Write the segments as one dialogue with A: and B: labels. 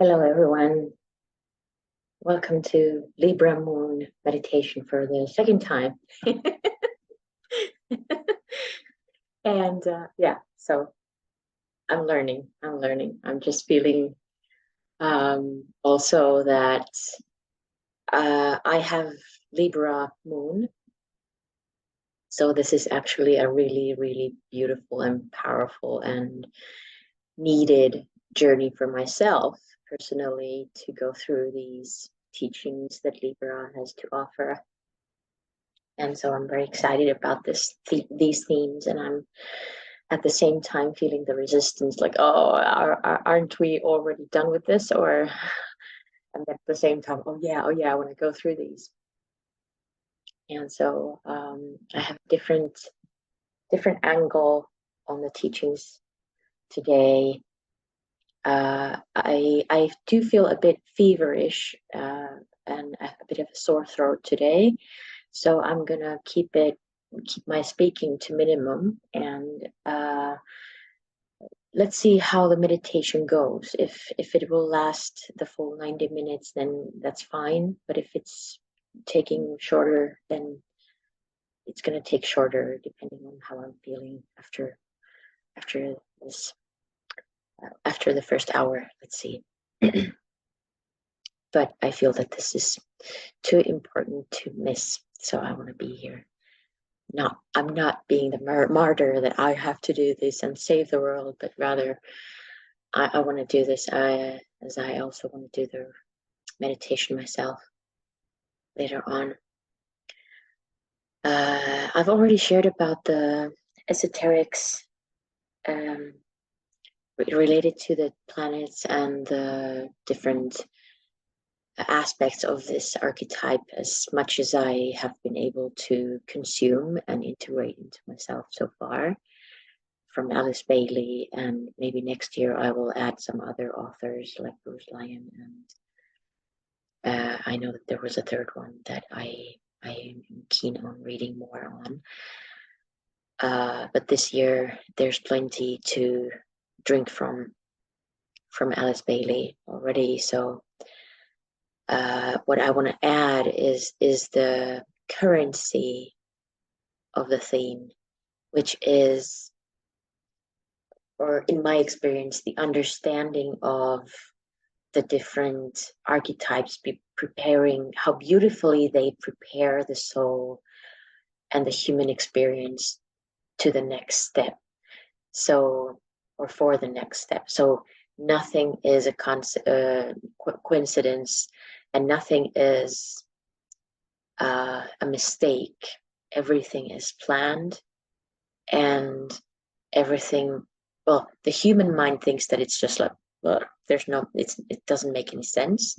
A: Hello, everyone. Welcome to Libra Moon meditation for the second time. And yeah, so I'm learning. I'm just feeling also that I have Libra Moon. So this is actually a really, really beautiful and powerful and needed journey for myself personally to go through these teachings that Libra has to offer. And so I'm very excited about these themes, and I'm at the same time feeling the resistance, like, oh, aren't we already done with this? Or, and at the same time, oh yeah, I want to go through these. And so I have different angle on the teachings today. I do feel a bit feverish and a bit of a sore throat today, so I'm gonna keep my speaking to minimum, and let's see how the meditation goes. If it will last the full 90 minutes, then that's fine. But if it's taking shorter, then it's gonna take shorter depending on how I'm feeling after this after the first hour. Let's see. But I feel that this is too important to miss, so I want to be here. I'm not being the martyr that I have to do this and save the world, but rather I want to do this as I also want to do the meditation myself later on. I've already shared about the esoterics related to the planets and the different aspects of this archetype as much as I have been able to consume and integrate into myself so far from Alice Bailey, and maybe next year I will add some other authors like Bruce Lyon, and I know that there was a third one that I am keen on reading more on. But this year there's plenty to drink from Alice Bailey already, so what I want to add is the currency of the theme, which is, or in my experience, the understanding of the different archetypes preparing, how beautifully they prepare the soul and the human experience to the next step. So, or for the next step. So nothing is a coincidence, and nothing is a mistake. Everything is planned, and everything, well, the human mind thinks that it's just like, well, it doesn't make any sense.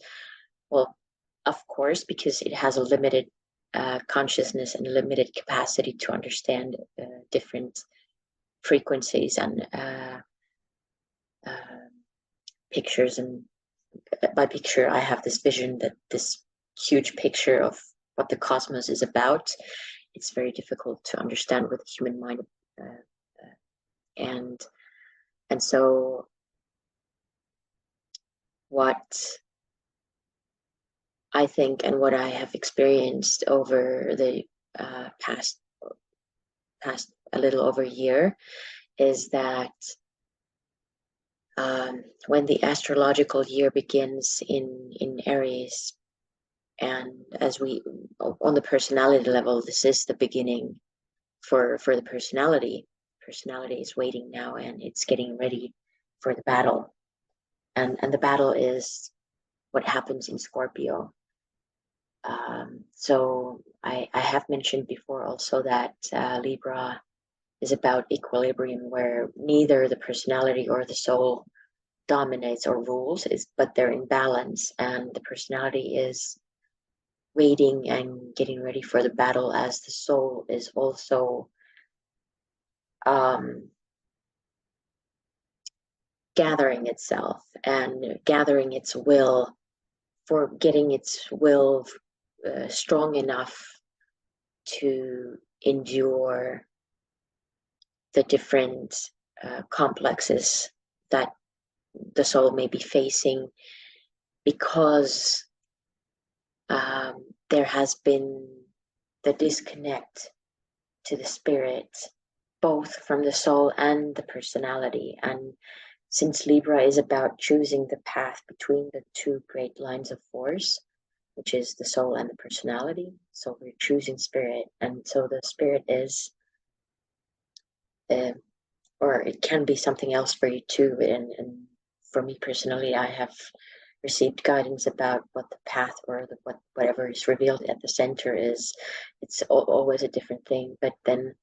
A: Well, of course, because it has a limited consciousness and a limited capacity to understand different frequencies and pictures. And by picture, I have this vision that this huge picture of what the cosmos is about, it's very difficult to understand with the human mind. And so what I think and what I have experienced over the past a little over a year is that when the astrological year begins in Aries, and as we on the personality level, this is the beginning for the personality. Personality is waiting now, and it's getting ready for the battle, and the battle is what happens in Scorpio. So I have mentioned before also that Libra is about equilibrium, where neither the personality or the soul dominates or rules, but they're in balance, and the personality is waiting and getting ready for the battle, as the soul is also gathering itself and gathering its will, for getting its will strong enough to endure the different complexes that the soul may be facing because there has been the disconnect to the spirit, both from the soul and the personality. And since Libra is about choosing the path between the two great lines of force, which is the soul and the personality, so we're choosing spirit. And so the spirit is, or it can be something else for you too. And for me personally, I have received guidance about what the path or whatever is revealed at the center is. It's always a different thing, but then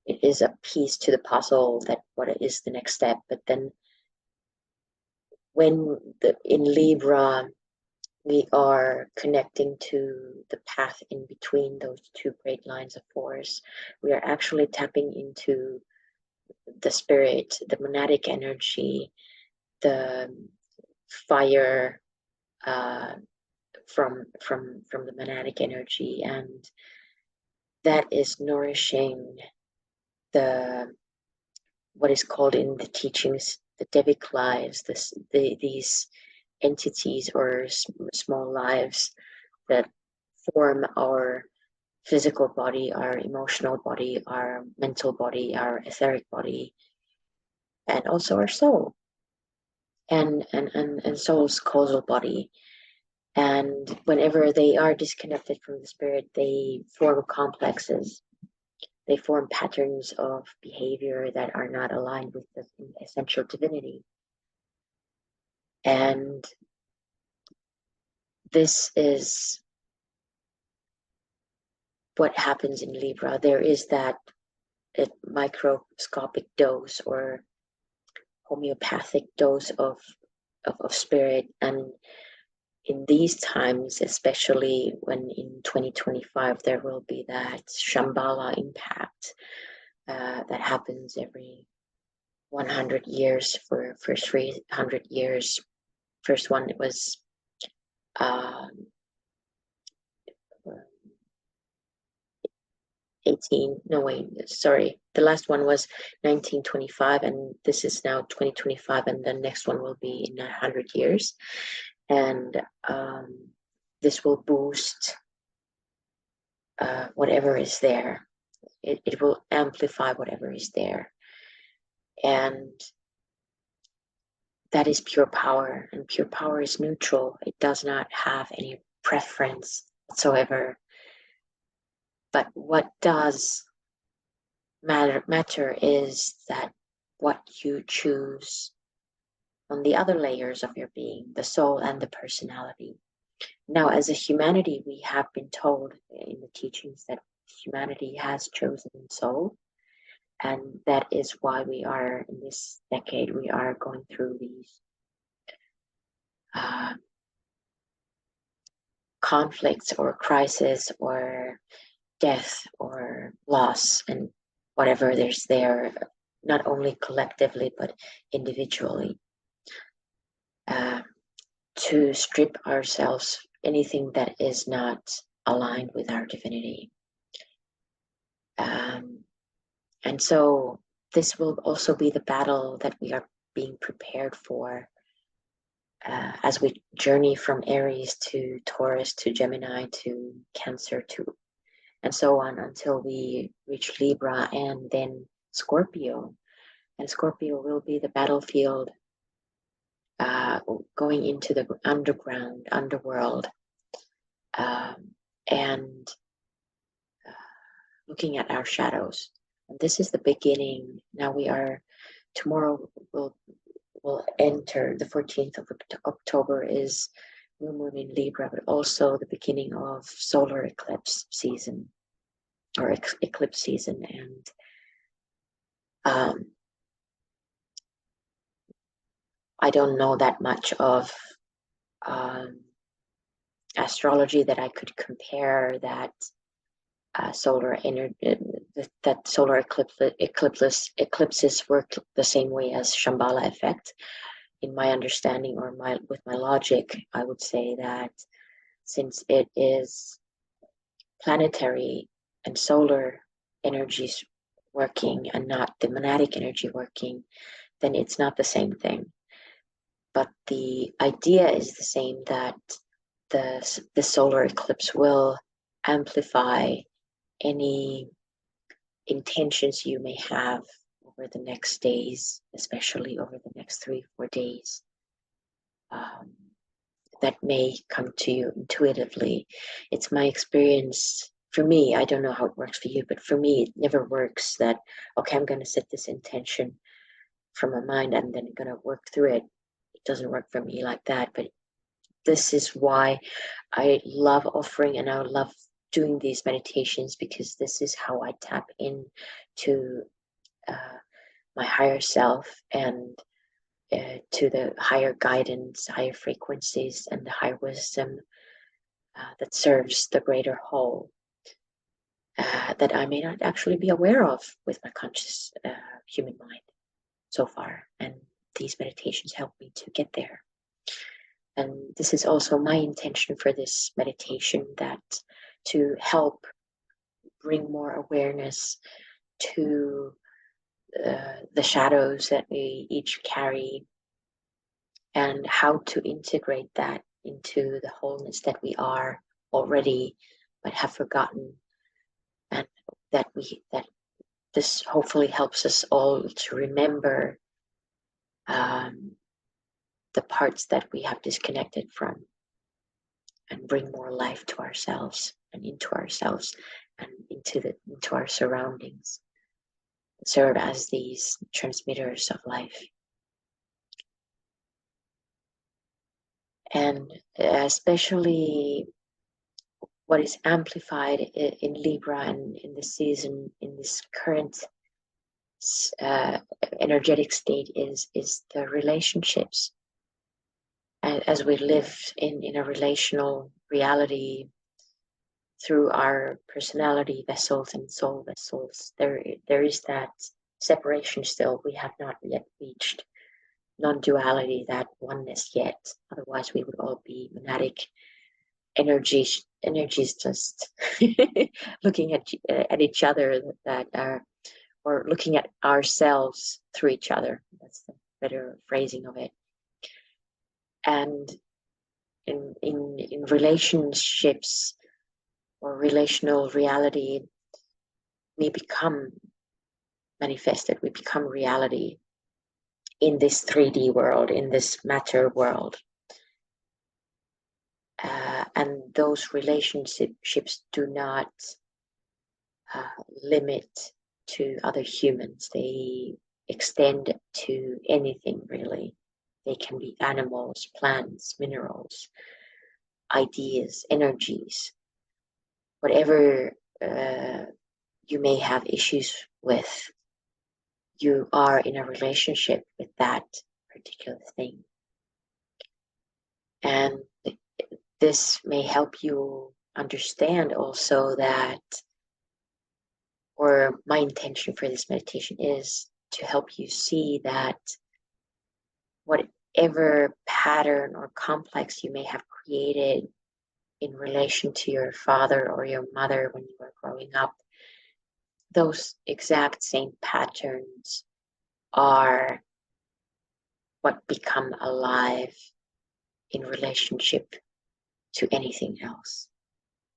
A: it is a piece to the puzzle that what is the next step. But then when in Libra we are connecting to the path in between those two great lines of force, we are actually tapping into the spirit, the monadic energy, the fire from the monadic energy, and that is nourishing the what is called in the teachings the devic lives, these entities or small lives that form our physical body, our emotional body, our mental body, our etheric body, and also our soul and soul's causal body. And whenever they are disconnected from the spirit, they form complexes. They form patterns of behavior that are not aligned with the essential divinity. And this is what happens in Libra. There is that microscopic dose or homeopathic dose of spirit. And in these times, especially when in 2025, there will be that Shambhala impact that happens every 100 years for 300 years. First one, it was the last one was 1925, and this is now 2025, and the next one will be in 100 years. And this will boost whatever is there. It will amplify whatever is there. And that is pure power. And pure power is neutral. It does not have any preference whatsoever. But what does matter is that what you choose on the other layers of your being, the soul and the personality. Now, as a humanity, we have been told in the teachings that humanity has chosen soul. And that is why we are in this decade, we are going through these conflicts or crisis or death or loss and whatever there's there, not only collectively, but individually, to strip ourselves anything that is not aligned with our divinity. And so this will also be the battle that we are being prepared for as we journey from Aries to Taurus to Gemini to Cancer to and so on until we reach Libra and then Scorpio. And Scorpio will be the battlefield going into the underworld, and looking at our shadows. And this is the beginning. Now tomorrow will enter the 14th of October is new moon in Libra, but also the beginning of solar eclipse season or eclipse season. And I don't know that much of astrology that I could compare that solar energy, that solar eclipses work the same way as Shambhala effect. In my understanding or with my logic, I would say that since it is planetary and solar energies working and not the monadic energy working, then it's not the same thing. but the idea is the same, that the solar eclipse will amplify any intentions you may have over the next days, especially over the next 3-4 days, that may come to you intuitively. It's my experience. For me, I don't know how it works for you, but for me, it never works that, okay, I'm going to set this intention from my mind and then I'm going to work through it. It doesn't work for me like that. But this is why I love offering and I love doing these meditations, because this is how I tap in to my higher self and to the higher guidance, higher frequencies, and the higher wisdom that serves the greater whole, that I may not actually be aware of with my conscious human mind so far. And these meditations help me to get there. And this is also my intention for this meditation, that to help bring more awareness to the shadows that we each carry, and how to integrate that into the wholeness that we are already but have forgotten, and that this hopefully helps us all to remember the parts that we have disconnected from, and bring more life to ourselves and into ourselves and into our surroundings, serve as these transmitters of life. And especially what is amplified in Libra and in this season, in this current energetic state, is the relationships. As we live in a relational reality through our personality vessels and soul vessels, there is that separation still. We have not yet reached non-duality, that oneness yet. Otherwise, we would all be monadic energies just looking at each other, that are, or looking at ourselves through each other. That's the better phrasing of it. And in relationships or relational reality, we become manifested, we become reality in this 3D world, in this matter world. And those relationships do not limit to other humans. They extend to anything, really. They can be animals, plants, minerals, ideas, energies, whatever you may have issues with. You are in a relationship with that particular thing. And this may help you understand also that, or my intention for this meditation is to help you see that whatever pattern or complex you may have created in relation to your father or your mother when you were growing up, those exact same patterns are what become alive in relationship to anything else,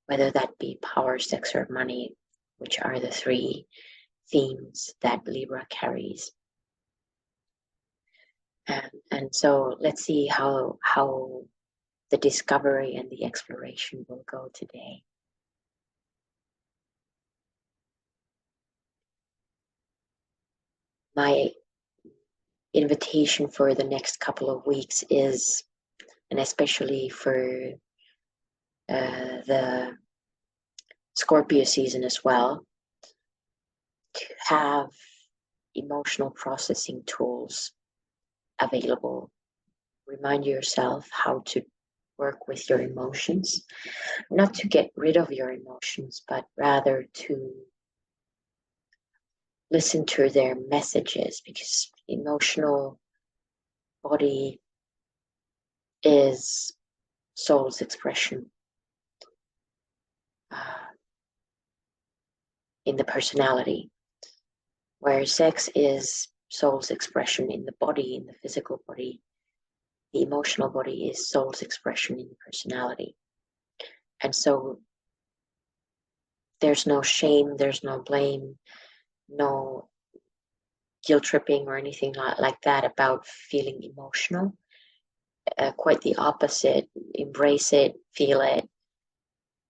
A: whether that be power, sex, or money, which are the 3 themes that Libra carries. And so let's see how the discovery and the exploration will go today. My invitation for the next couple of weeks is, and especially for the Scorpio season as well, to have emotional processing tools available. Remind yourself how to work with your emotions, not to get rid of your emotions, but rather to listen to their messages, because emotional body is soul's expression in the personality, where sex is soul's expression in the body, in the physical body. the emotional body is soul's expression in personality. And so there's no shame, there's no blame, no guilt tripping or anything like that about feeling emotional. Quite the opposite. Embrace it, feel it,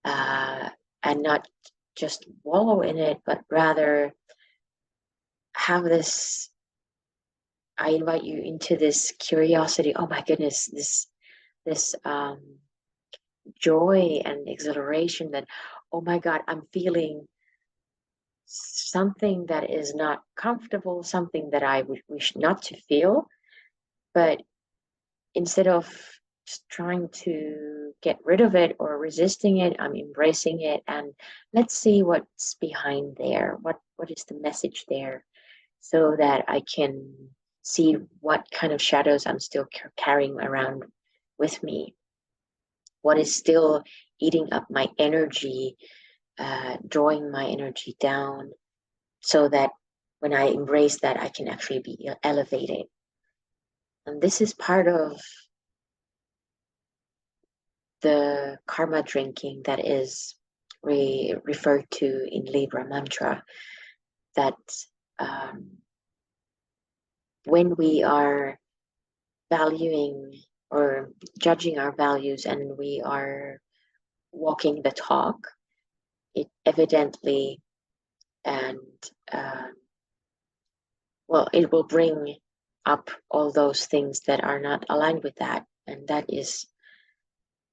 A: and not just wallow in it, but rather have this. I invite you into this curiosity. Oh my goodness, this joy and exhilaration that, oh my God, I'm feeling something that is not comfortable, something that I would wish not to feel. But instead of just trying to get rid of it or resisting it, I'm embracing it, and let's see what's behind there. What is the message there, so that I can see what kind of shadows I'm still carrying around with me. What is still eating up my energy, drawing my energy down, so that when I embrace that, I can actually be elevated. And this is part of the karma drinking that is referred to in Libra mantra, that when we are valuing or judging our values and we are walking the talk, it evidently and well, it will bring up all those things that are not aligned with that, and that is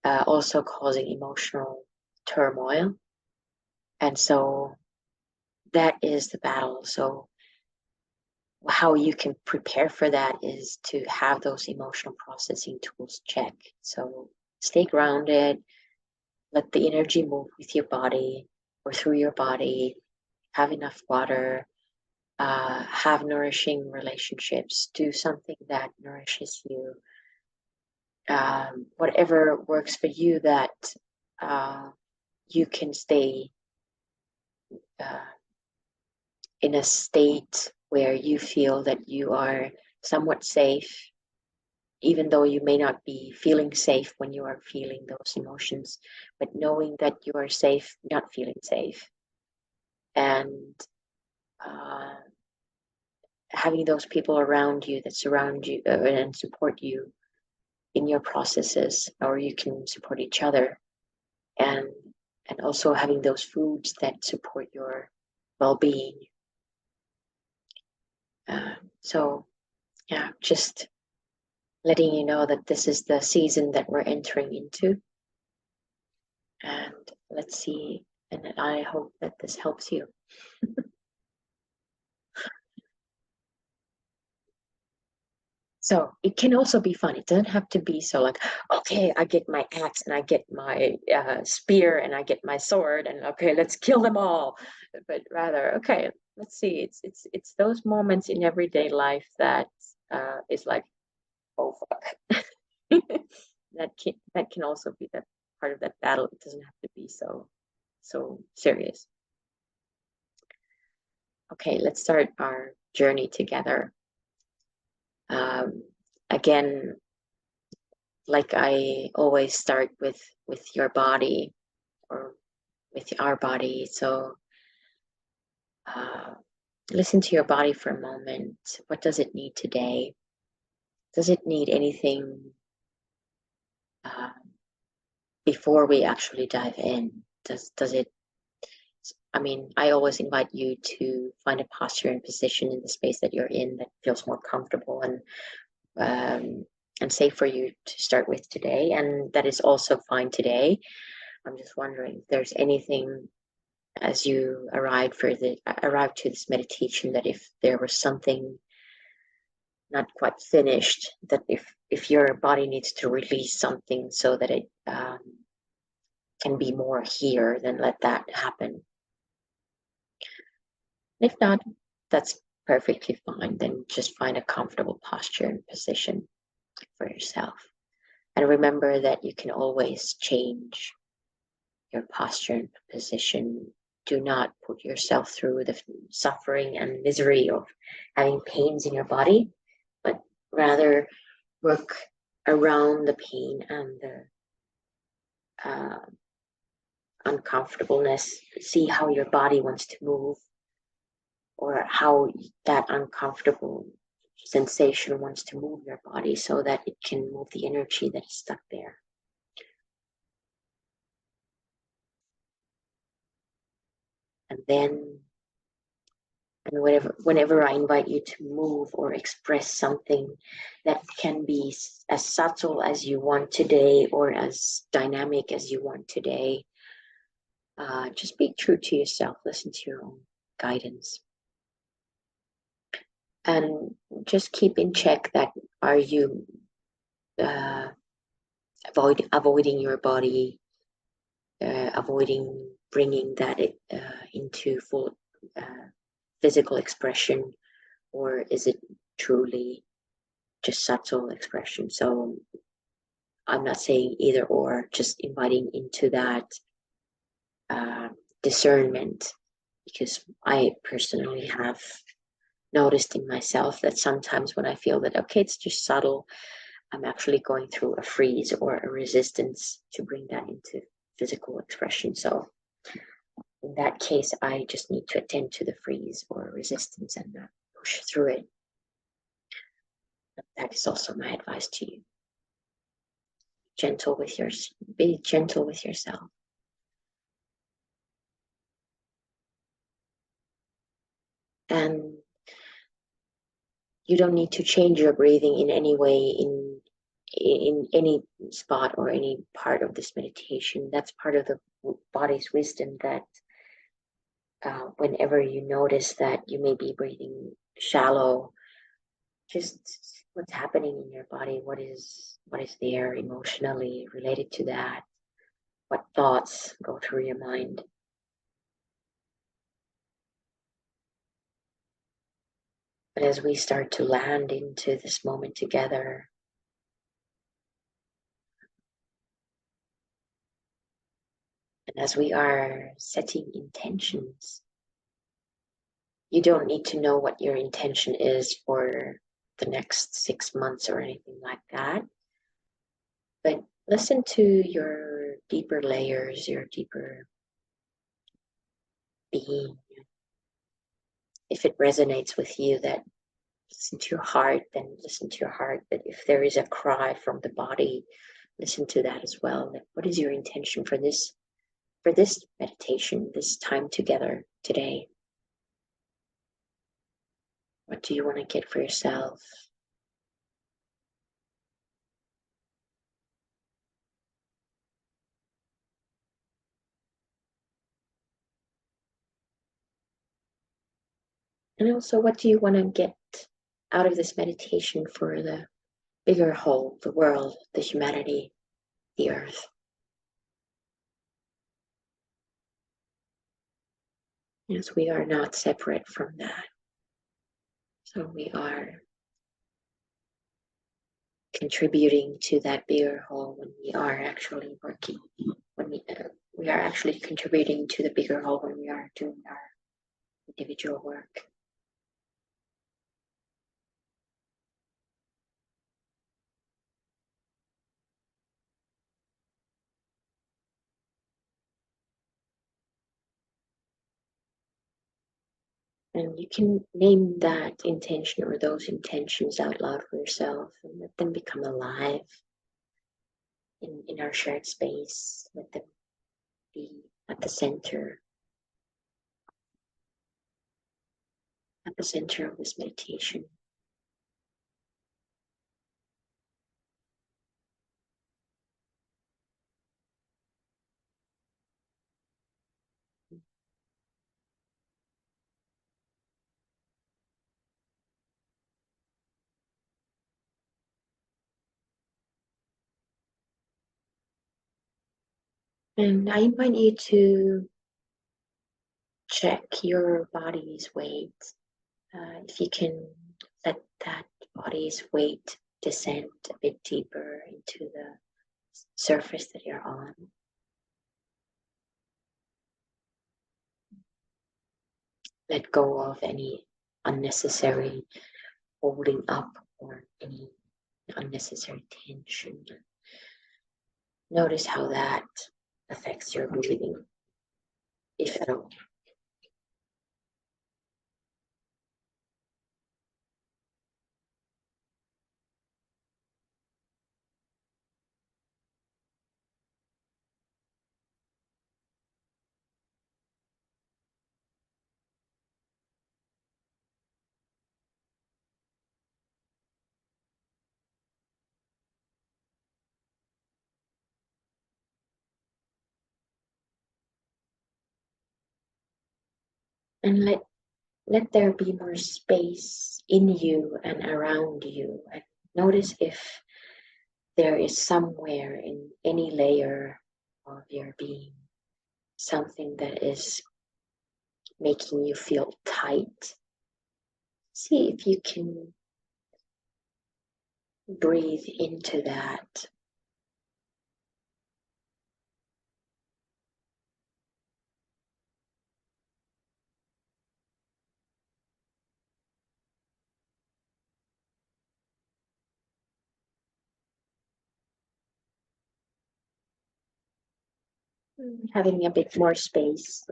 A: also causing emotional turmoil. And so that is the battle. So how you can prepare for that is to have those emotional processing tools check. So stay grounded, let the energy move with your body or through your body, have enough water, have nourishing relationships, do something that nourishes you. Whatever works for you, that you can stay in a state where you feel that you are somewhat safe, even though you may not be feeling safe when you are feeling those emotions, but knowing that you are safe, not feeling safe. And having those people around you that surround you and support you in your processes, or you can support each other, and also having those foods that support your well-being. So yeah, just letting you know that this is the season that we're entering into, and let's see, and I hope that this helps you. So it can also be fun. It doesn't have to be so like, okay, I get my axe and I get my spear and I get my sword and okay, let's kill them all. But rather, okay, let's see. It's those moments in everyday life that is like, oh fuck. that can also be that part of that battle. It doesn't have to be so serious. Okay, let's start our journey together. Again, like I always start with your body or with our body. So listen to your body for a moment. What does it need today? Does it need anything before we actually dive in? Does it? I mean, I always invite you to find a posture and position in the space that you're in that feels more comfortable and safe for you to start with today, and that is also fine today. I'm just wondering if there's anything as you arrived to this meditation, that if there was something not quite finished, that if your body needs to release something so that it can be more here, then let that happen. If not, that's perfectly fine. Then just find a comfortable posture and position for yourself. And remember that you can always change your posture and position. Do not put yourself through the suffering and misery of having pains in your body, but rather work around the pain and the uncomfortableness. See how your body wants to move, or how that uncomfortable sensation wants to move your body so that it can move the energy that is stuck there. And then, and whenever I invite you to move or express something that can be as subtle as you want today or as dynamic as you want today, just be true to yourself. Listen to your own guidance. And just keep in check that are you avoiding your body, avoiding bringing that into full physical expression, or is it truly just subtle expression? So I'm not saying either or, just inviting into that discernment, because I personally have noticed in myself that sometimes when I feel that, okay, it's just subtle, I'm actually going through a freeze or a resistance to bring that into physical expression. So in that case, I just need to attend to the freeze or resistance and not push through it. That is also my advice to you. Be gentle with yourself. And you don't need to change your breathing in any way in any spot or any part of this meditation. That's part of the body's wisdom, that whenever you notice that you may be breathing shallow, just what's happening in your body, what is there emotionally related to that, what thoughts go through your mind. But as we start to land into this moment together, and as we are setting intentions, you don't need to know what your intention is for the next 6 months or anything like that. But listen to your deeper layers, your deeper being. If it resonates with you, that listen to your heart, then listen to your heart. But if there is a cry from the body, listen to that as well. Like, what is your intention for this meditation, this time together today? What do you want to get for yourself? And also, what do you want to get out of this meditation for the bigger whole, the world, the humanity, the earth? Yes, we are not separate from that. So we are contributing to that bigger whole when we are actually working, when we are actually contributing to the bigger whole when we are doing our individual work. And you can name that intention or those intentions out loud for yourself and let them become alive in our shared space. Let them be at the center of this meditation. And I invite you to check your body's weight. If you can let that body's weight descend a bit deeper into the surface that you're on. Let go of any unnecessary holding up or any unnecessary tension. Notice how that affects your breathing, if at all. And let there be more space in you and around you. And notice if there is somewhere in any layer of your being something that is making you feel tight. See if you can breathe into that. Having a bit more space.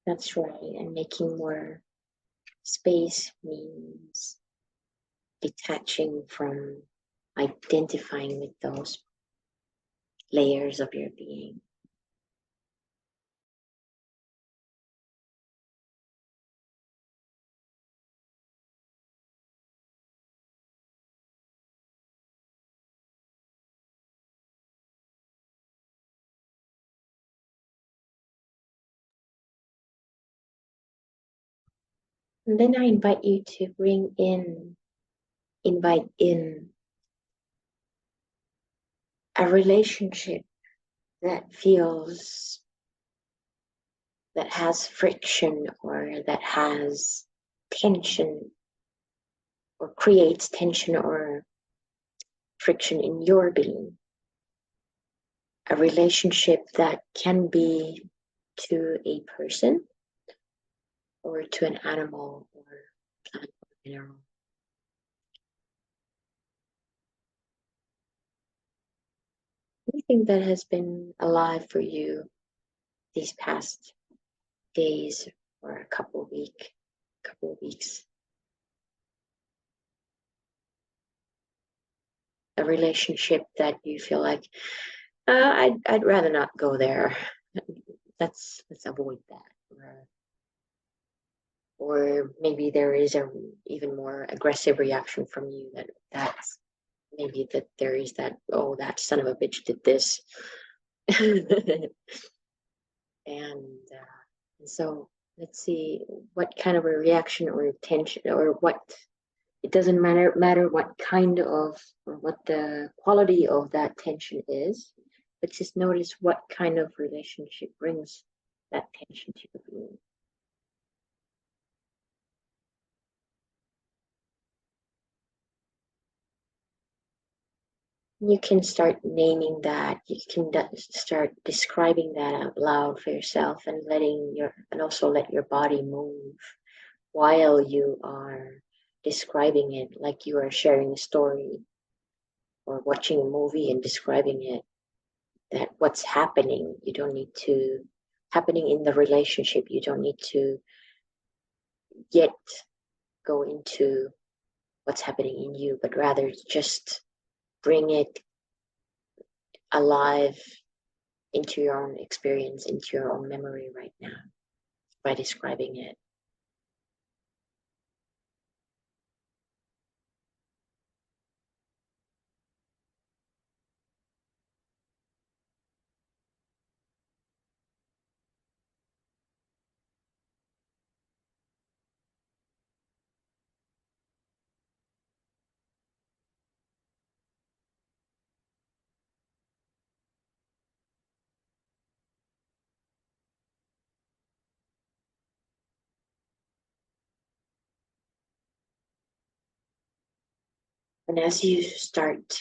A: That's right. And making more space means detaching from identifying with those layers of your being. And then I invite you to invite in a relationship that feels, that has friction or that has tension or creates tension or friction in your being. A relationship that can be to a person or to an animal or plant or mineral. Anything that has been alive for you these past days or a couple of weeks. A relationship that you feel like I'd rather not go there. Let's avoid that. Or maybe there is a even more aggressive reaction from you that's maybe that there is that, oh, that son of a bitch did this. And so let's see what kind of a reaction or tension or what, it doesn't matter what kind of or what the quality of that tension is, but just notice what kind of relationship brings that tension to your being. You can start naming that. You can start describing that out loud for yourself and also let your body move while you are describing it, like you are sharing a story or watching a movie and describing it. That what's happening, you don't need to, happening in the relationship, you don't need to yet go into what's happening in you, but rather just bring it alive into your own experience, into your own memory right now by describing it. And as you start,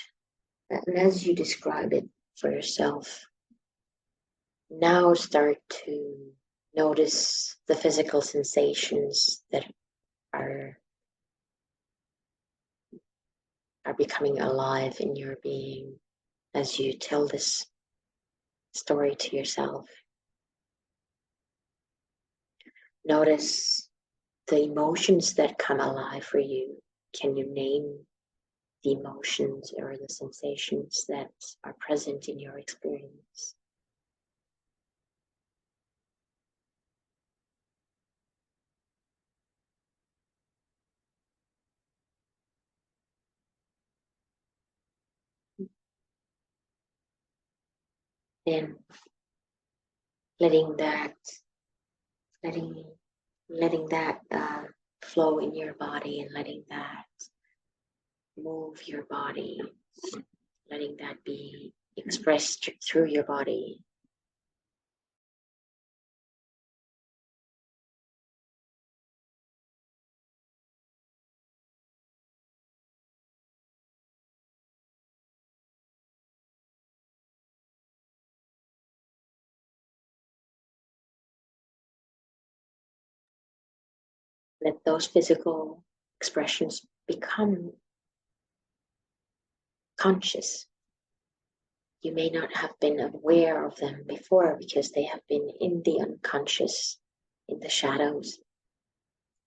A: and as you describe it for yourself, now start to notice the physical sensations that are becoming alive in your being as you tell this story to yourself. Notice the emotions that come alive for you. Can you name the emotions or the sensations that are present in your experience? Then letting that, letting, letting that flow in your body and letting that move your body, letting that be expressed through your body. Let those physical expressions become conscious. You may not have been aware of them before because they have been in the unconscious, in the shadows.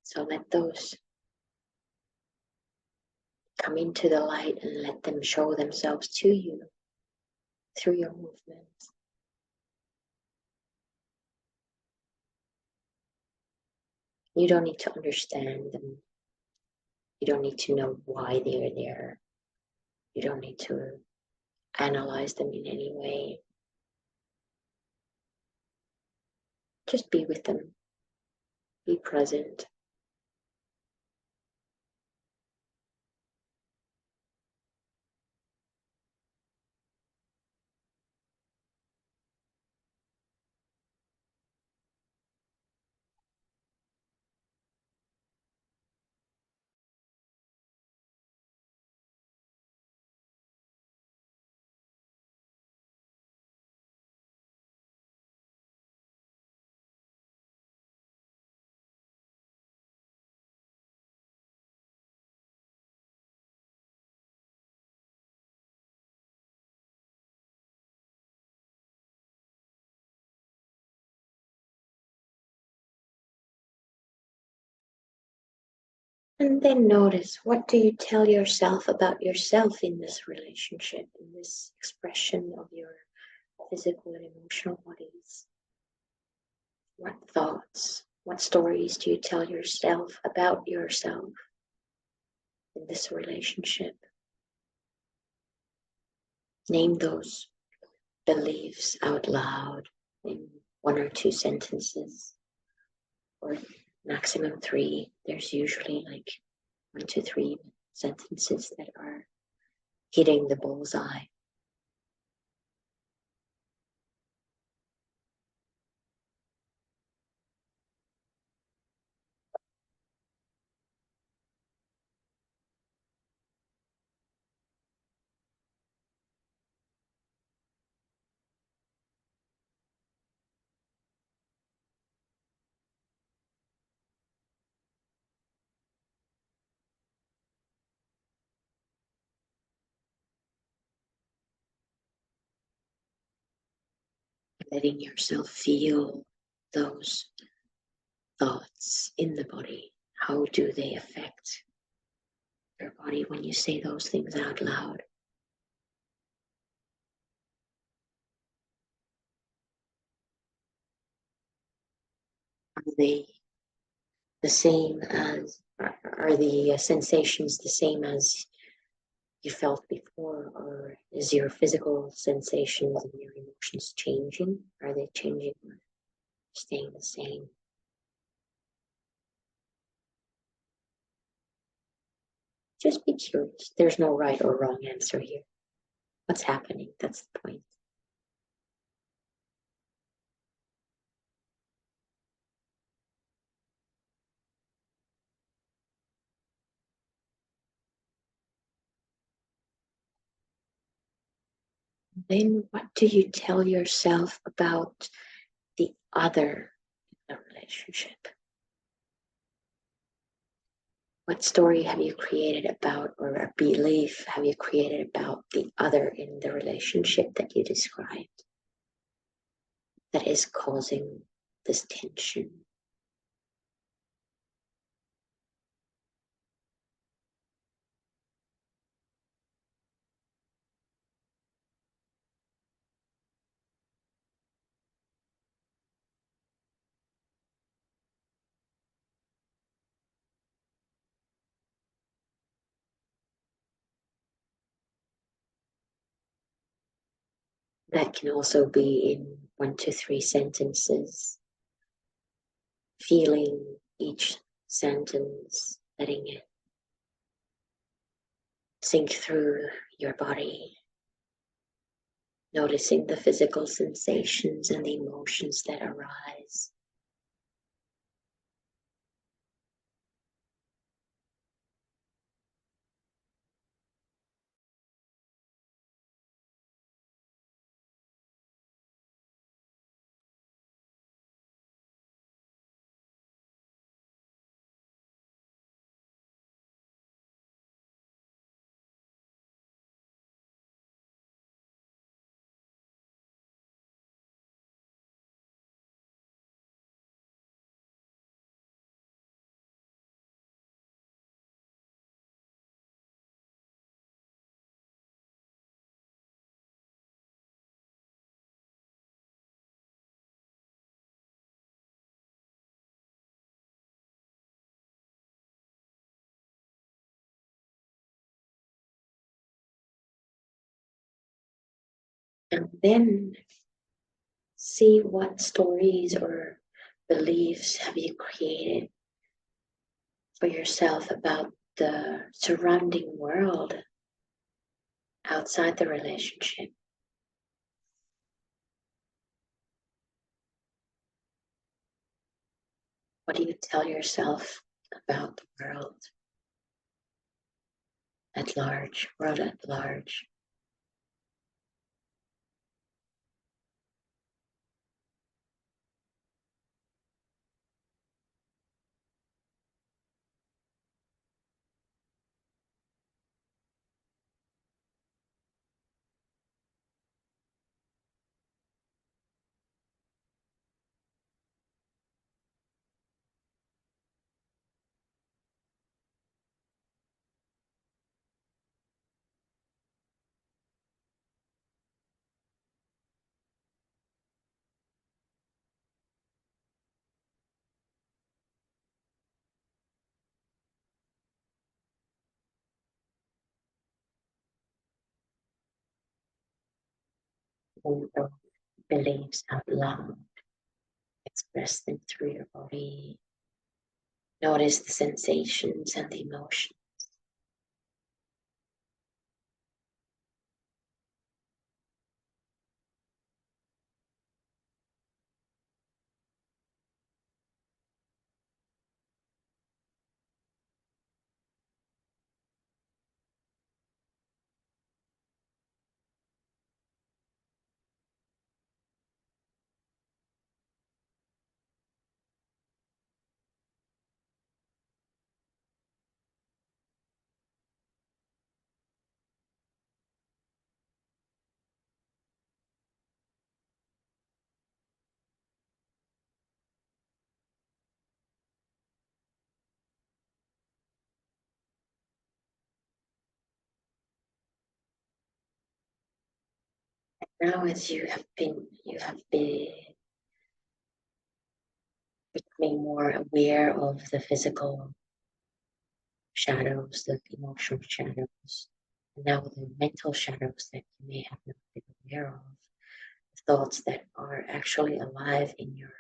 A: So let those come into the light and let them show themselves to you through your movements. You don't need to understand them. You don't need to know why they are there. You don't need to analyze them in any way. Just be with them. Be present. And then notice, what do you tell yourself about yourself in this relationship, in this expression of your physical and emotional bodies? What thoughts, what stories do you tell yourself about yourself in this relationship? Name those beliefs out loud in one or two sentences, or maximum three. There's usually like 1 to 3 sentences that are hitting the bullseye. Letting yourself feel those thoughts in the body. How do they affect your body when you say those things out loud? Are they the same as, are the sensations the same as you felt before, or is your physical sensations and your emotions changing? Are they changing or staying the same? Just be curious. There's no right or wrong answer here. What's happening? That's the point. then what do you tell yourself about the other in the relationship? What story have you created about, or a belief have you created about the other in the relationship that you described that is causing this tension? That can also be in 1 to 3 sentences, feeling each sentence, letting it sink through your body, noticing the physical sensations and the emotions that arise. And then see what stories or beliefs have you created for yourself about the surrounding world outside the relationship. What do you tell yourself about the world at large? And those beliefs out loud, express them through your body. Notice the sensations and the emotions. Now, as you have been becoming more aware of the physical shadows, the emotional shadows, and now the mental shadows that you may have not been aware of, the thoughts that are actually alive in your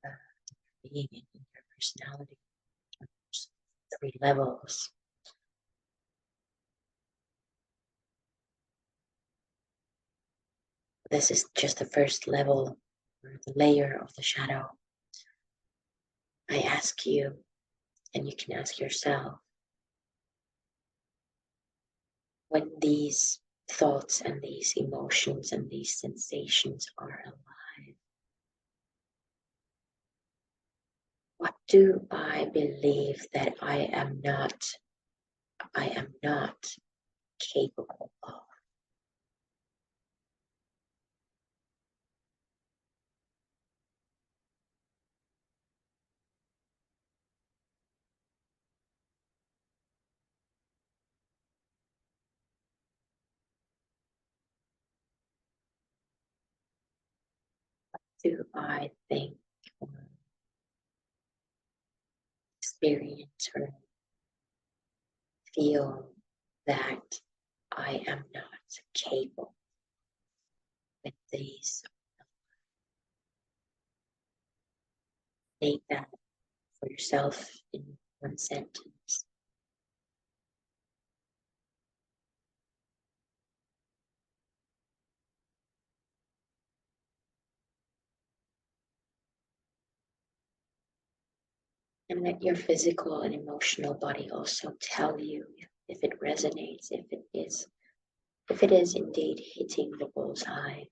A: uh, being, in your personality, those 3 levels. This is just the first level, or the layer of the shadow. I ask you, and you can ask yourself, when these thoughts and these emotions and these sensations are alive? What do I believe that I am not capable of? Do I think or experience or feel that I am not capable with these? State that for yourself in one sentence. And let your physical and emotional body also tell you if it resonates, if it is indeed hitting the bullseye.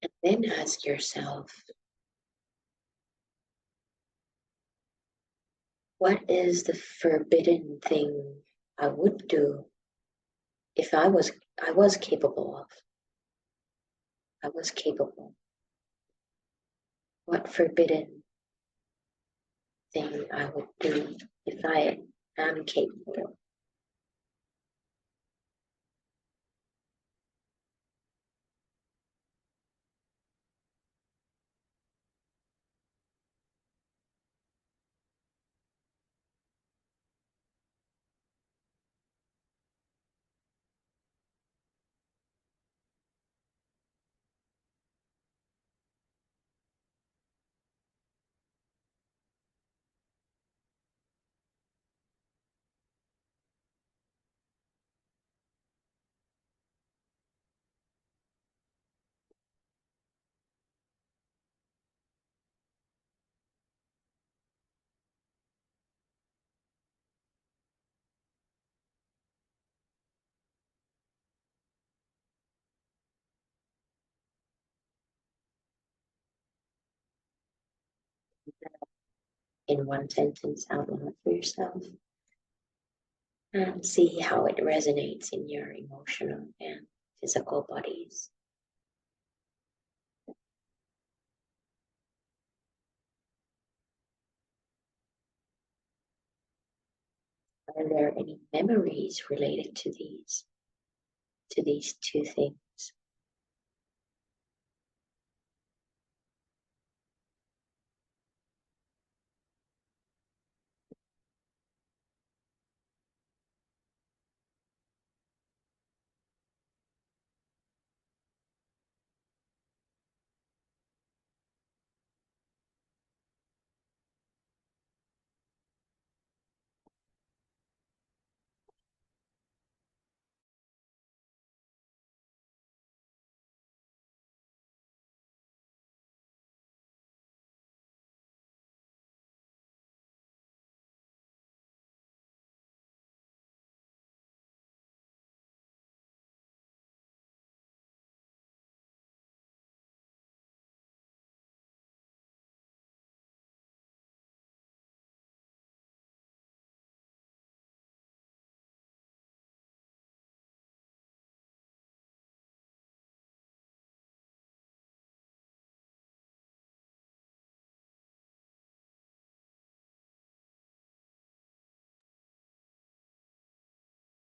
A: And then ask yourself, what is the forbidden thing I would do if I was capable of? I was capable. What forbidden thing I would do if I am capable? In one sentence out loud for yourself and see how it resonates in your emotional and physical bodies. Are there any memories related to these two things?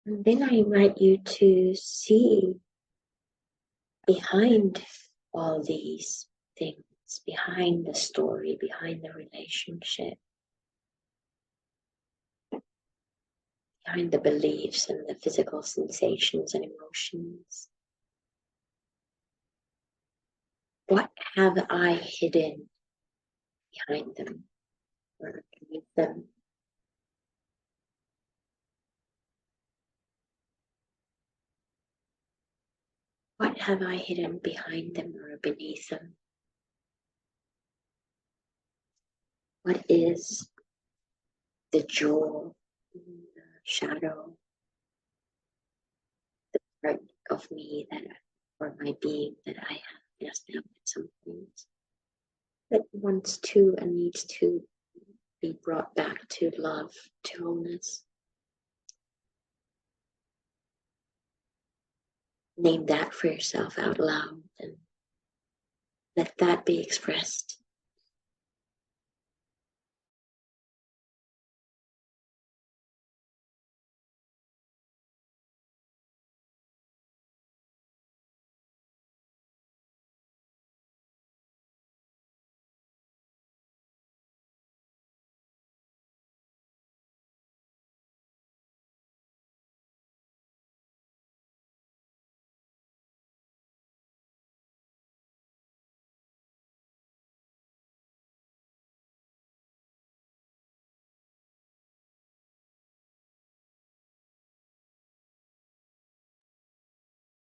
A: And then I invite you to see behind all these things, behind the story, behind the relationship, behind the beliefs and the physical sensations and emotions. What have I hidden behind them or beneath them? What have I hidden behind them or beneath them? What is the jewel in the shadow, the part of me that, or my being that I have just now at some point that wants to and needs to be brought back to love, to wholeness? Name that for yourself out loud and let that be expressed.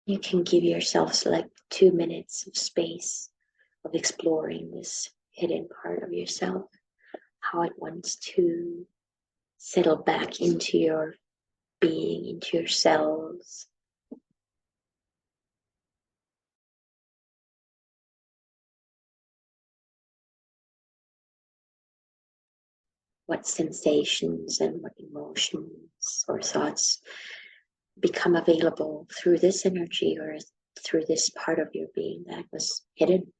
A: You can give yourselves like 2 minutes of space of exploring this hidden part of yourself, how it wants to settle back into your being, into your cells. What sensations and what emotions or thoughts become available through this energy or through this part of your being that was hidden.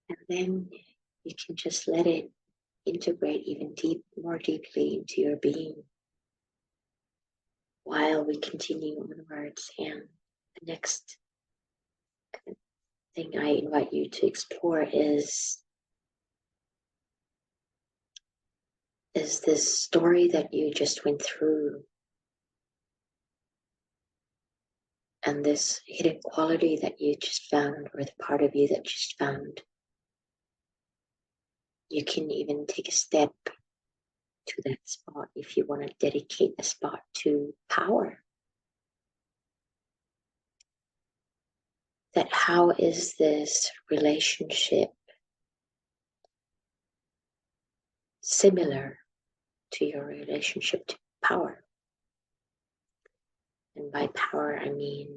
A: And then you can just let it integrate even more deeply into your being while we continue onwards. And the next thing I invite you to explore is this story that you just went through, and this hidden quality that you just found, or the part of you that just found. You can even take a step to that spot if you want to dedicate a spot to power. That how is this relationship similar to your relationship to power? And by power, I mean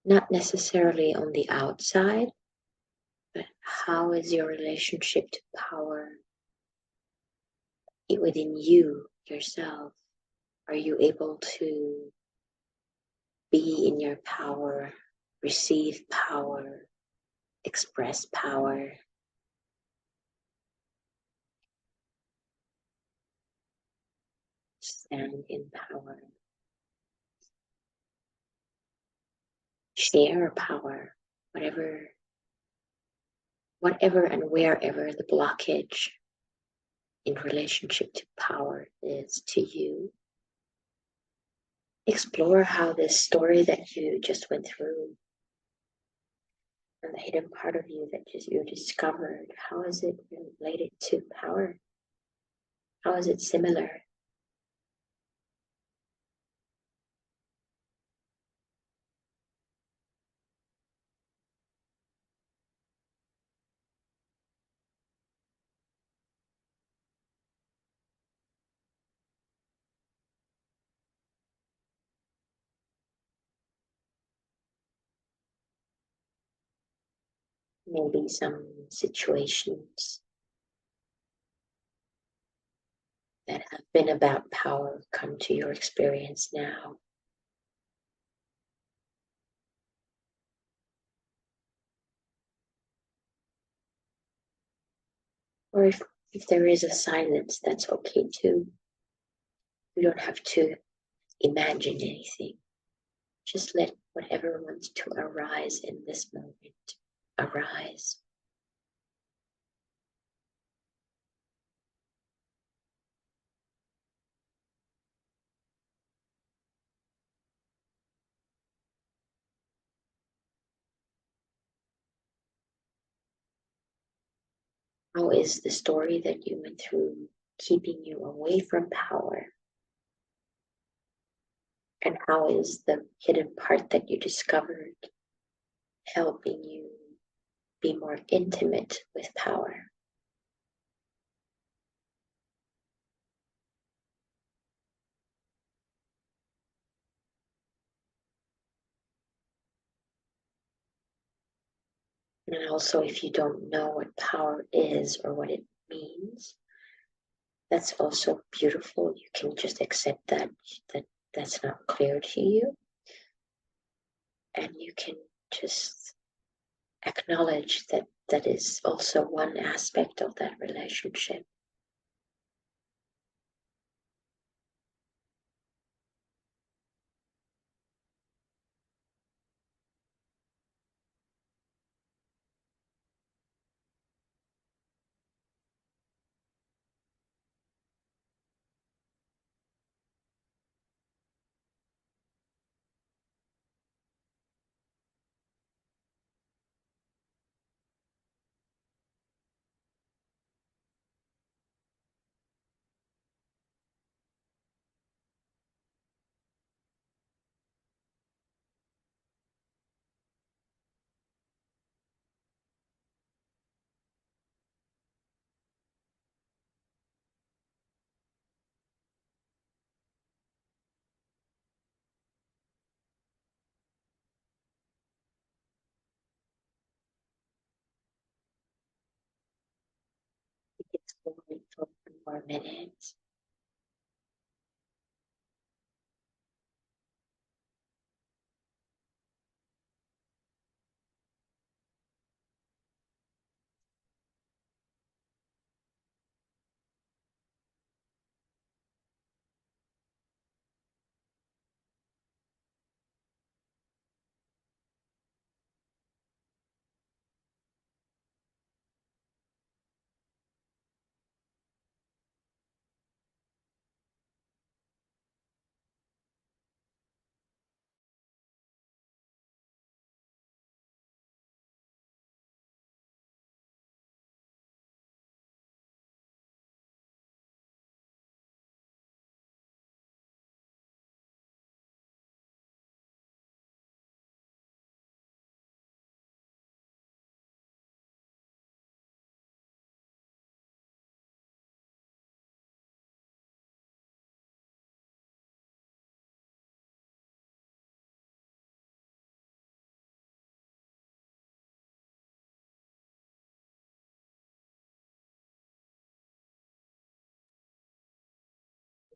A: not necessarily on the outside, but how is your relationship to power within you, yourself? Are you able to be in your power, receive power, express power? Stand in power, share power, whatever and wherever the blockage in relationship to power is to you. Explore how this story that you just went through and the hidden part of you that you discovered, how is it related to power? How is it similar? Maybe some situations that have been about power come to your experience now. Or if there is a silence, that's okay too. You don't have to imagine anything. Just let whatever wants to arise in this moment arise. How is the story that you went through keeping you away from power? And how is the hidden part that you discovered helping you be more intimate with power? And also, if you don't know what power is or what it means, that's also beautiful. You can just accept that that's not clear to you. And you can just acknowledge that that is also one aspect of that relationship. Explore it for 1 more minute.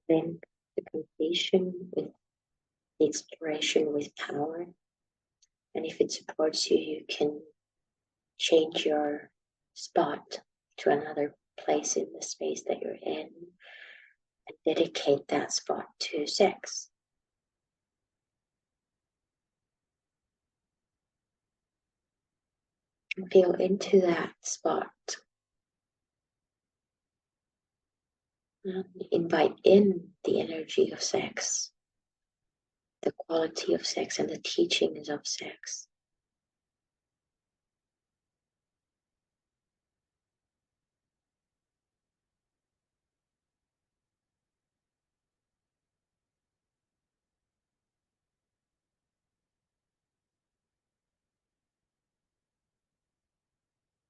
A: Then the completion with the exploration with power. And if it supports you, you can change your spot to another place in the space that you're in and dedicate that spot to sex. And feel into that spot. And invite in the energy of sex, the quality of sex, and the teachings of sex.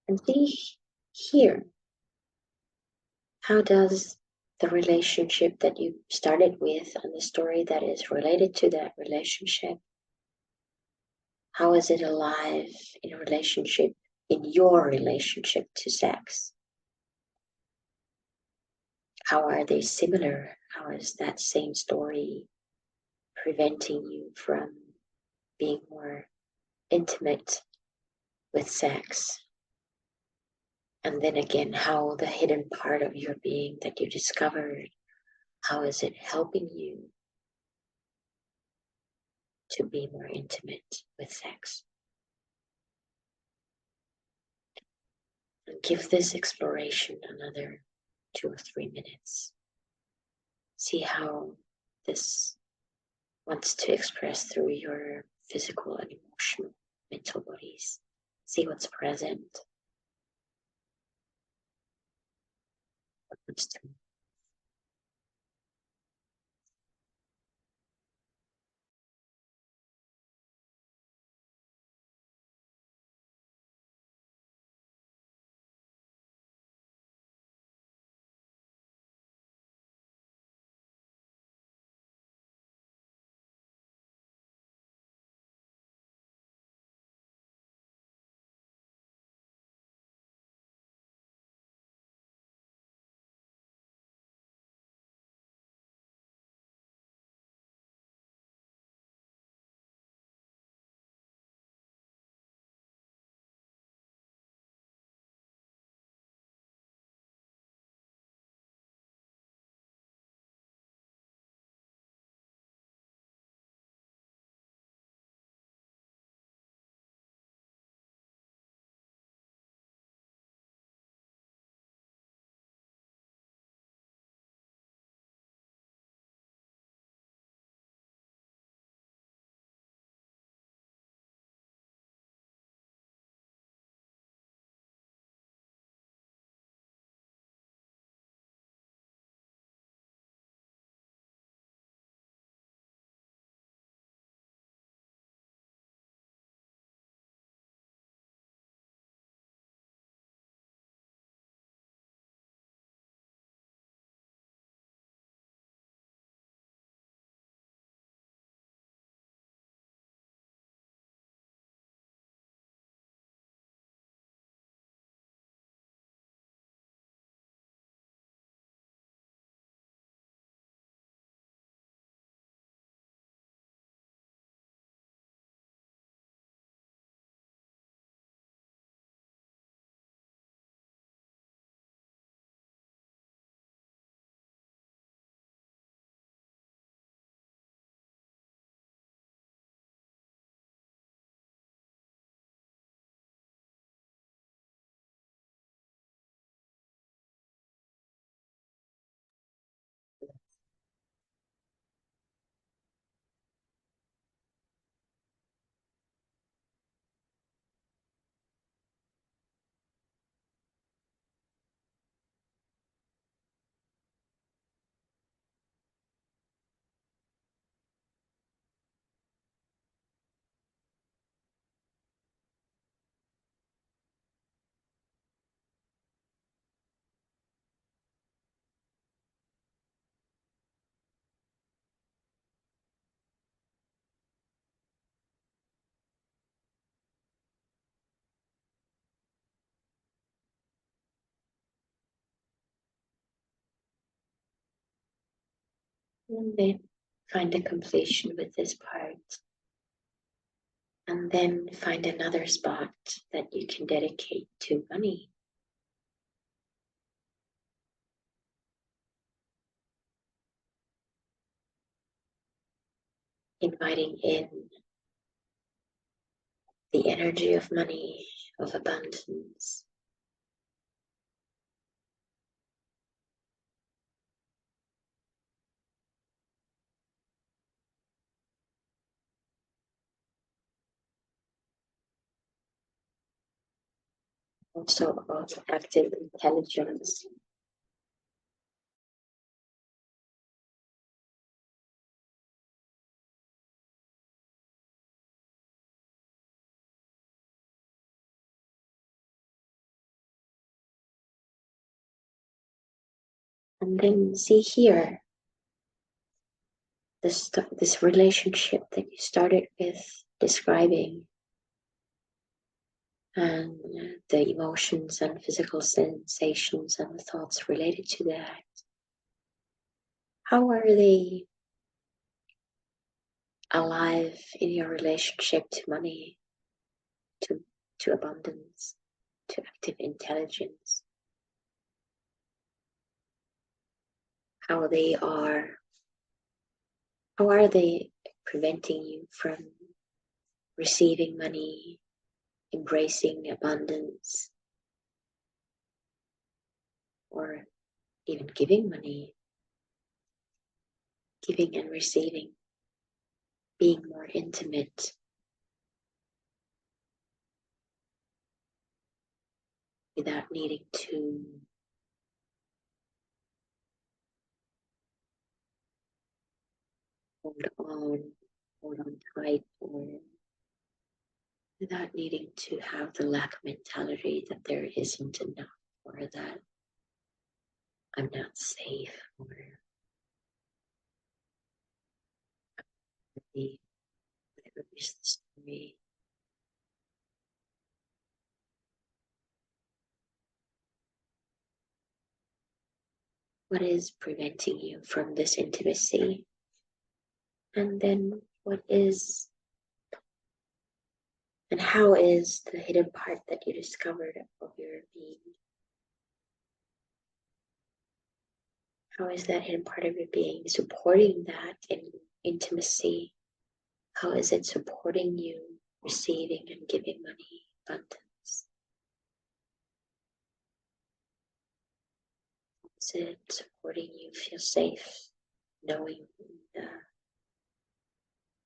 A: And see here, how does the relationship that you started with and the story that is related to that relationship, how is it alive in relationship, in your relationship to sex? How are they similar? How is that same story preventing you from being more intimate with sex? And then again, how the hidden part of your being that you discovered, how is it helping you to be more intimate with sex? And give this exploration another 2 or 3 minutes. See how this wants to express through your physical and emotional mental bodies. See what's present, what wants to And then find a completion with this part. And then find another spot that you can dedicate to money. Inviting in the energy of money, of abundance. Also of active intelligence. And then see here this relationship that you started with describing, and the emotions and physical sensations and the thoughts related to that. How are they alive in your relationship to money, to abundance, to active intelligence? How are they preventing you from receiving money, embracing abundance, or even giving money, giving and receiving, being more intimate, without needing to hold on tight, or without needing to have the lack mentality that there isn't enough, or that I'm not safe, or whatever is the story. What is preventing you from this intimacy? And then and how is the hidden part that you discovered of your being? How is that hidden part of your being supporting that in intimacy? How is it supporting you receiving and giving money, abundance? Is it supporting you feel safe, knowing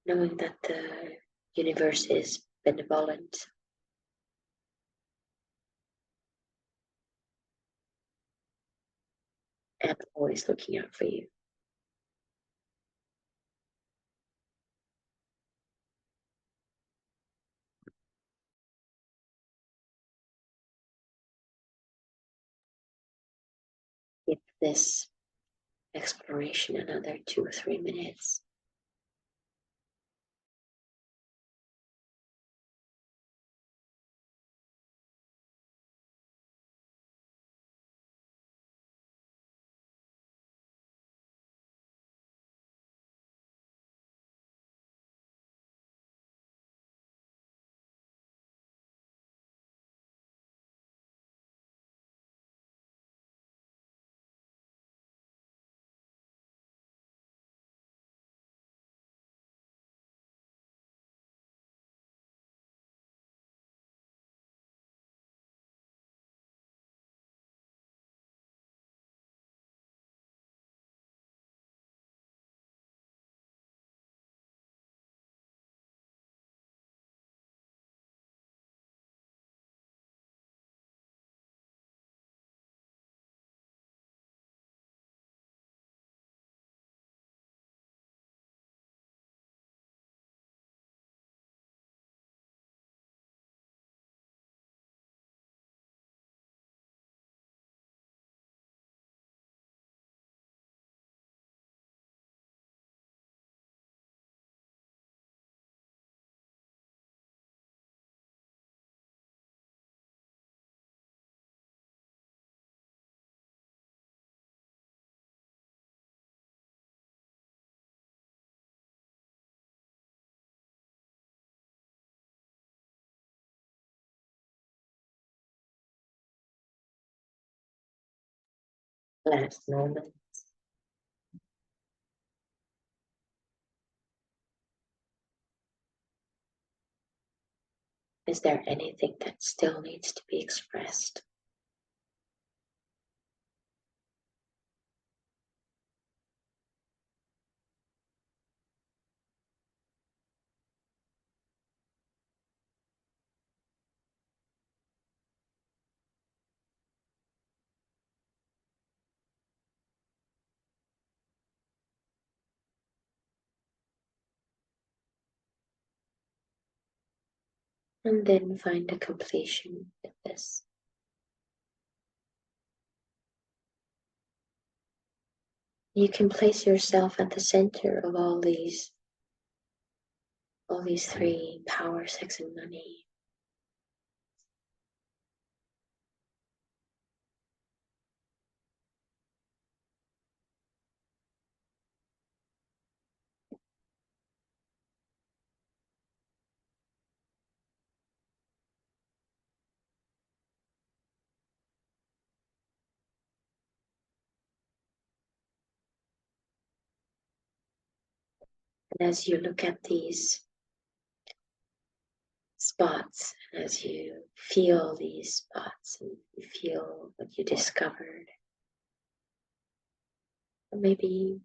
A: knowing that the universe is benevolent and always looking out for you? Give this exploration another 2 or 3 minutes. last moment. Is there anything that still needs to be expressed? And then find a completion with this. You can place yourself at the center of all these three: power, sex, and money. And as you look at these spots, and as you feel these spots, and you feel what you discovered, or maybe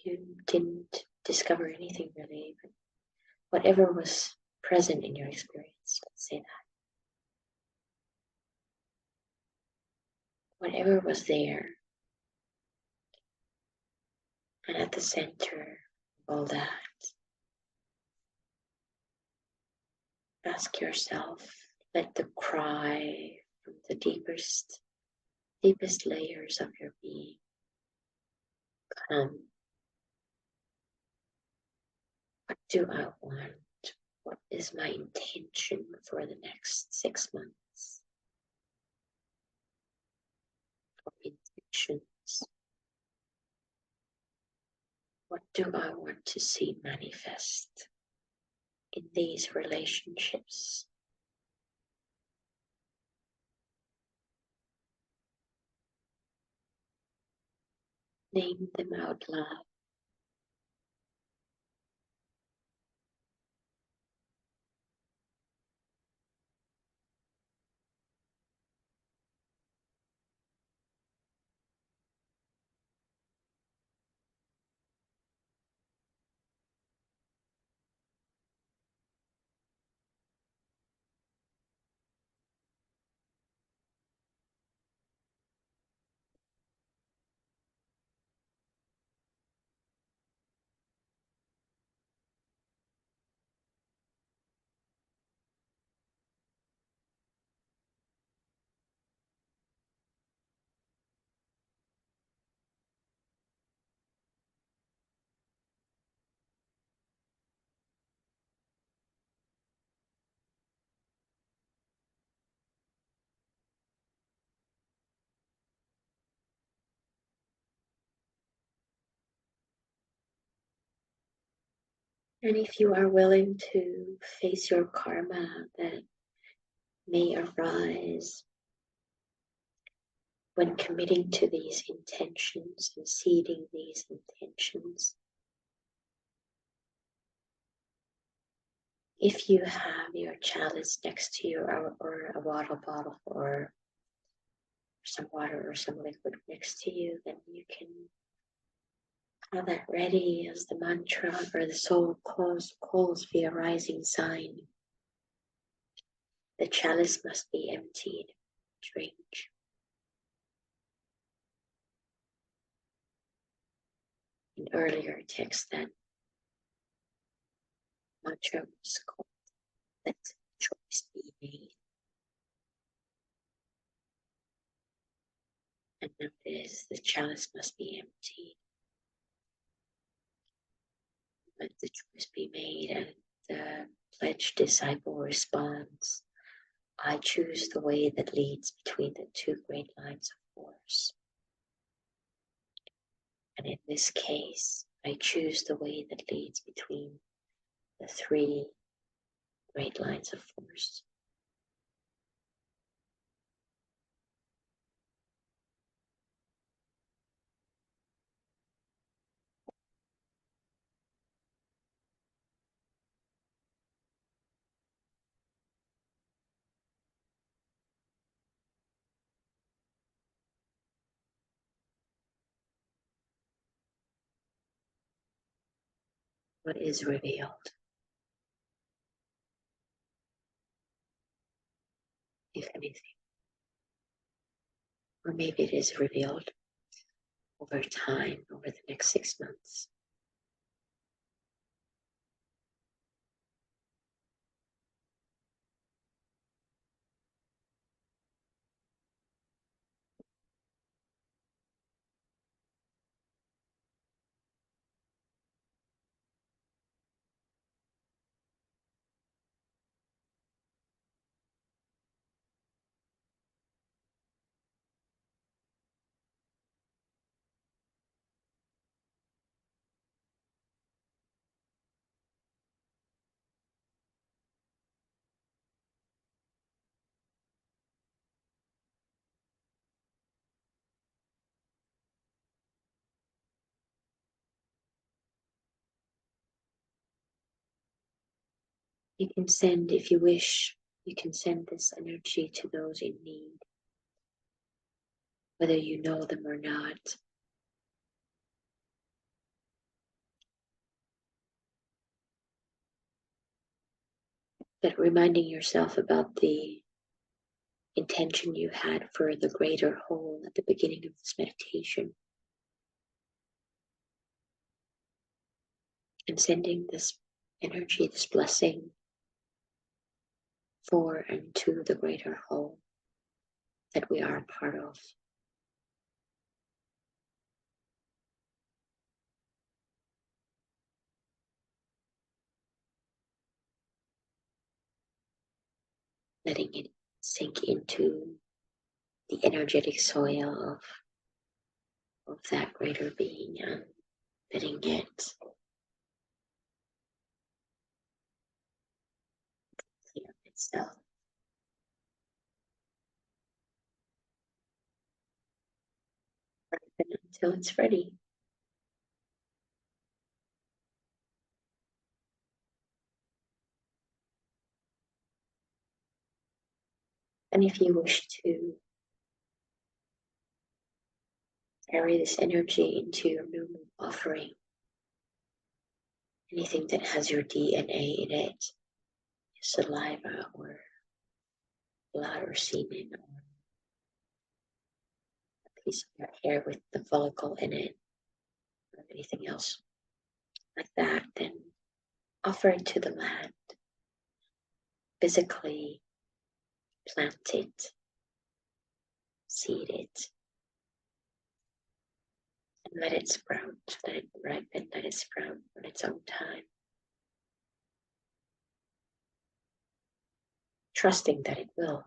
A: you didn't discover anything really, but whatever was present in your experience, let's say that. Whatever was there, and at the center of all that, ask yourself, let the cry from the deepest layers of your being come. What do I want? What is my intention for the next 6 months? Or intentions. What do I want to see manifest in these relationships? Name them out loud. And if you are willing to face your karma that may arise when committing to these intentions and seeding these intentions, if you have your chalice next to you, or a water bottle, or some water or some liquid next to you, then you can have that ready as the mantra or the soul calls via rising sign. The chalice must be emptied. Drink. In earlier text, that mantra was called "Let choice be made." And notice the chalice must be emptied. Let the choice be made, and the pledged disciple responds, I choose the way that leads between the two great lines of force. And in this case, I choose the way that leads between the three great lines of force. what is revealed. If anything. Or maybe it is revealed over time, over the next 6 months. You can send, if you wish, you can send this energy to those in need, whether you know them or not. But reminding yourself about the intention you had for the greater whole at the beginning of this meditation. And sending this energy, this blessing for and to the greater whole that we are a part of. Letting it sink into the energetic soil of that greater being and letting it clear itself. Until it's ready. And if you wish to carry this energy into your new offering, anything that has your DNA in it, saliva or blood or semen or a piece of your hair with the follicle in it or anything else like that, then offer it to the land. Physically plant it, seed it, and let it sprout, let it ripen, let it sprout on its own time. Trusting that it will.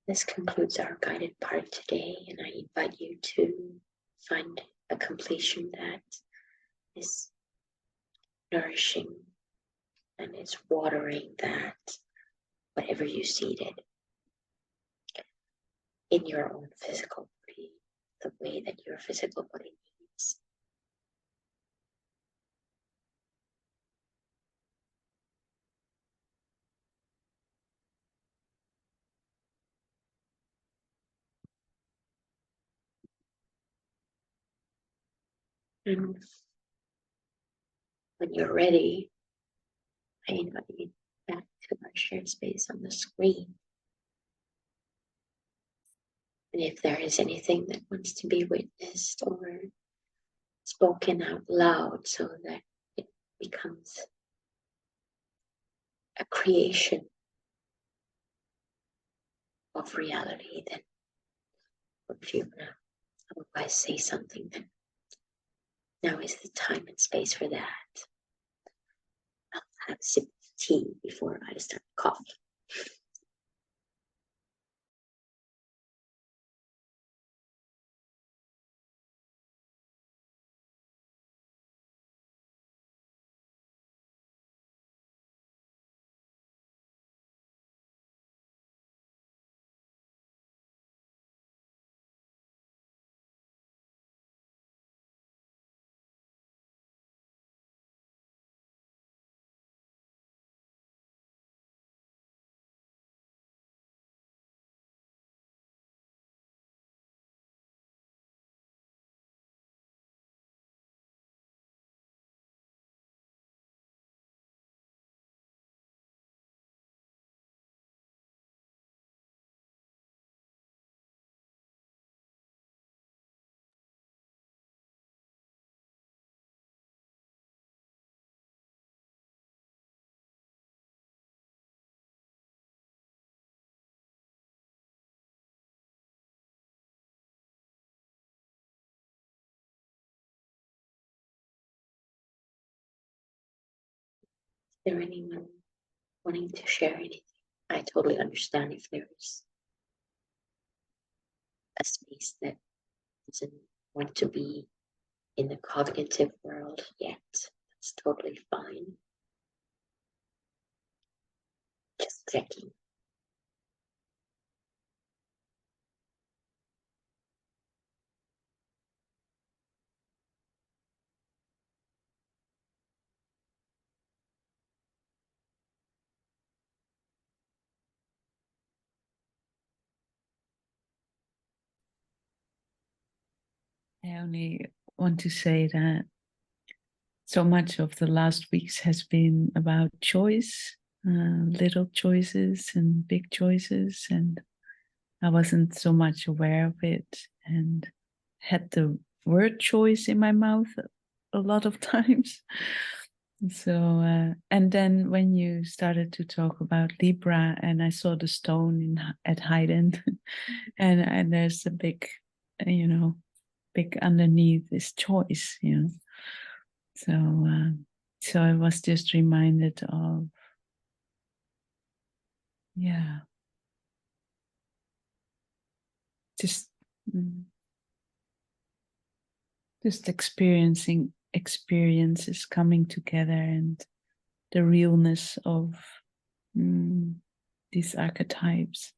A: This concludes our guided part today, and I invite you to find a completion that is nourishing and is watering that whatever you seeded in your own physical body, the way that your physical body needs. And when you're ready, I invite you back to our shared space on the screen. And if there is anything that wants to be witnessed or spoken out loud so that it becomes a creation of reality, then if you want to otherwise say something, then now is the time and space for that. I'll have a sip of tea before I start coughing. there anyone wanting to share anything? I totally understand if there's a space that doesn't want to be in the cognitive world yet. That's totally fine. Just checking.
B: I only want to say that so much of the last weeks has been about choice, little choices and big choices, and I wasn't so much aware of it and had the word choice in my mouth a lot of times. So, and then when you started to talk about Libra, and I saw the stone at Haydn, and there's a big, big underneath this choice, So, so I was just reminded of, yeah, just just experiencing experiences coming together and the realness of these archetypes.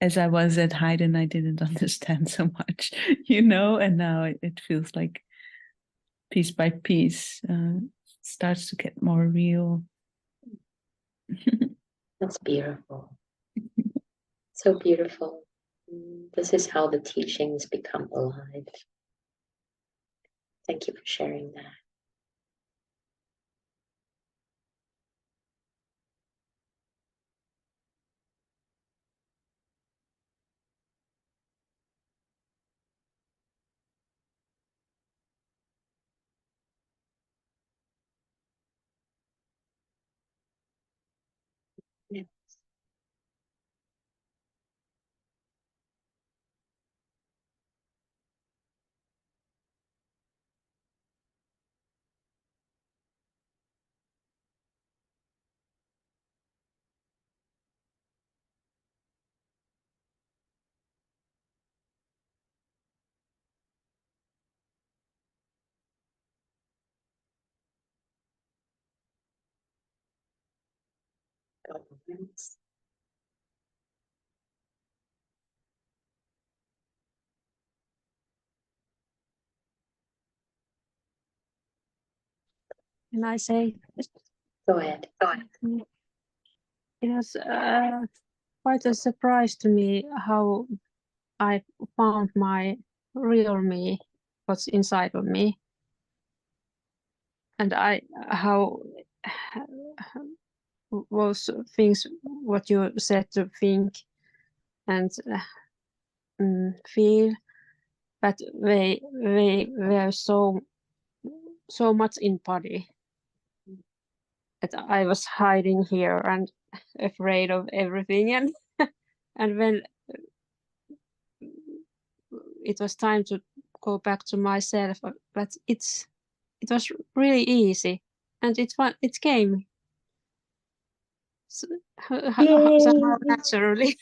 B: As I was at Haydn, I didn't understand so much, and now it feels like piece by piece starts to get more real.
A: That's beautiful. So beautiful. This is how the teachings become alive. Thank you for sharing that. Yeah. Governments.
C: Can I say?
A: Go ahead.
C: It was quite a surprise to me how I found my real me, what's inside of me, and how was things what you said to think and feel, but they were so much in body that I was hiding here and afraid of everything, and and when it was time to go back to myself, but it was really easy, and it came somehow naturally.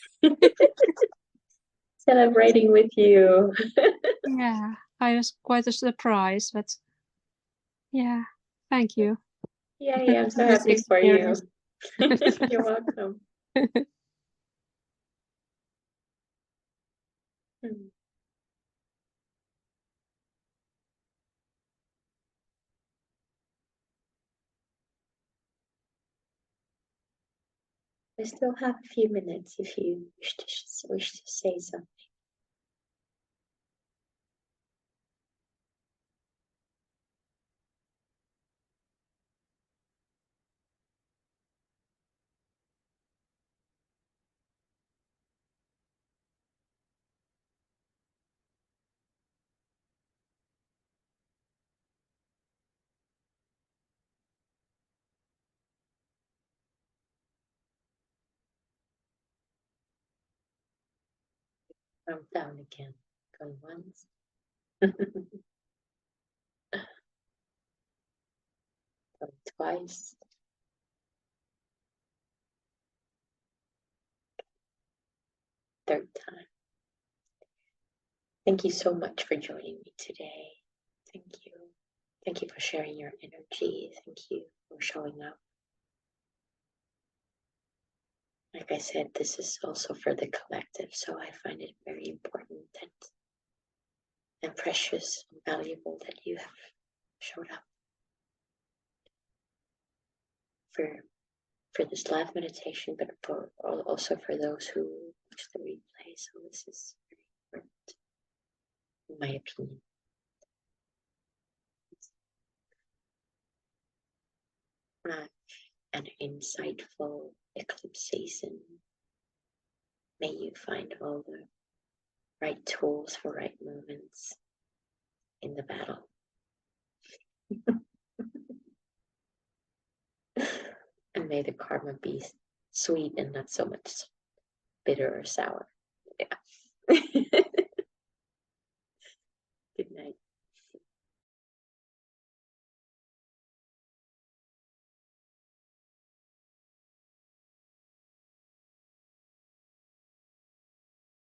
A: Celebrating with you.
C: Yeah, I was quite a surprise, but yeah, thank you.
A: Yeah, I'm so happy for you. You're welcome. I still have a few minutes if you wish to say something. I'm down again. Going once. Going twice. third time. Thank you so much for joining me today. Thank you. Thank you for sharing your energy. Thank you for showing up. Like I said, this is also for the collective, so I find it very important and precious and valuable that you have showed up for this live meditation, but also for those who watch the replay. So this is very important, in my opinion. An insightful eclipse season. May you find all the right tools for right moments in the battle. And may the karma be sweet and not so much bitter or sour. Yeah. Good night.